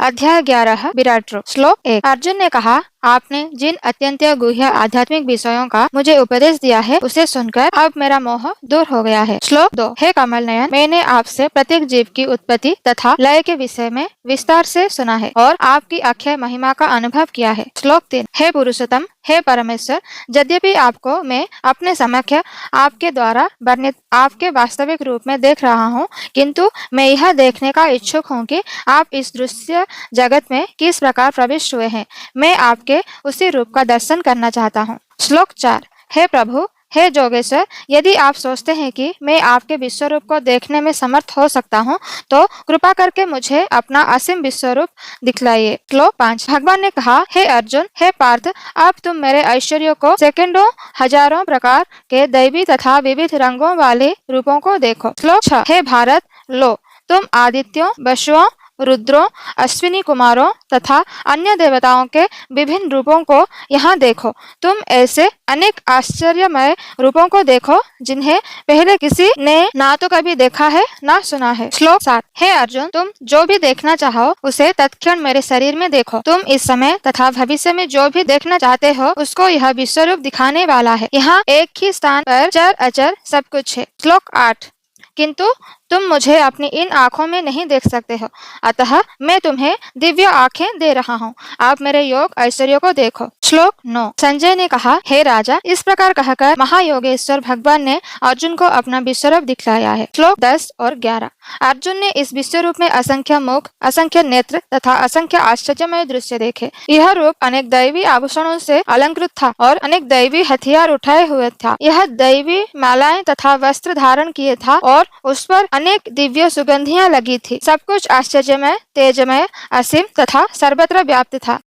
अध्याय 11 विराट रूप। श्लोक 1। अर्जुन ने कहा, आपने जिन अत्यंत गुह्य आध्यात्मिक विषयों का मुझे उपदेश दिया है उसे सुनकर अब मेरा मोह दूर हो गया है। श्लोक 2। हे कमल नयन, मैंने आपसे प्रत्येक जीव की उत्पत्ति तथा लय के विषय में विस्तार से सुना है और आपकी अक्षय महिमा का अनुभव किया है। श्लोक 3। हे पुरुषोत्तम, हे परमेश्वर, यद्यपि आपको मैं अपने समक्ष आपके द्वारा वर्णित आपके वास्तविक रूप में देख रहा हूँ, किंतु मैं यह देखने का इच्छुक हूँ कि आप इस दृश्य जगत में किस प्रकार प्रविष्ट हुए हैं। मैं आपके उसी रूप का दर्शन करना चाहता हूँ। श्लोक 4। हे प्रभु, हे जोगेश्वर, यदि आप सोचते हैं कि मैं आपके विश्वरूप को देखने में समर्थ हो सकता हूँ, तो कृपा करके मुझे अपना असीम विश्वरूप दिखलाइए। श्लोक 5। भगवान ने कहा, हे अर्जुन, हे पार्थ, अब तुम मेरे ऐश्वर्य को सैकड़ों हजारों प्रकार के दैवी तथा विविध रंगों वाले रूपों को देखो। श्लोक 6। हे भारत, लो, तुम आदित्यों, वसुओं, रुद्रों, अश्विनी कुमारों तथा अन्य देवताओं के विभिन्न रूपों को यहाँ देखो। तुम ऐसे अनेक आश्चर्यमय रूपों को देखो जिन्हें पहले किसी ने ना तो कभी देखा है ना सुना है। श्लोक 7। हे अर्जुन, तुम जो भी देखना चाहो उसे तत्क्षण मेरे शरीर में देखो। तुम इस समय तथा भविष्य में जो भी देखना चाहते हो उसको यह विश्वरूप दिखाने वाला है। यहाँ एक ही स्थान पर चर अचर सब कुछ है। श्लोक 8। किंतु तुम मुझे अपनी इन आँखों में नहीं देख सकते हो, अतः मैं तुम्हें दिव्य आँखें दे रहा हूँ। आप मेरे योग ऐश्वर्य को देखो। श्लोक 9। संजय ने कहा, हे राजा, इस प्रकार कहकर महायोगेश्वर भगवान ने अर्जुन को अपना विश्वरूप दिखलाया है। श्लोक 10 और 11। अर्जुन ने इस विश्वरूप में असंख्य मुख, असंख्य नेत्र तथा असंख्य आश्चर्यमय दृश्य देखे। यह रूप अनेक दैवी आभूषणों से अलंकृत था और अनेक दैवी हथियार उठाए हुए था। यह दैवी मालाएं तथा वस्त्र धारण किए था और उस पर अनेक दिव्य सुगंधियां लगी थी। सब कुछ आश्चर्यमय, तेजमय, असीम तथा सर्वत्र व्याप्त था।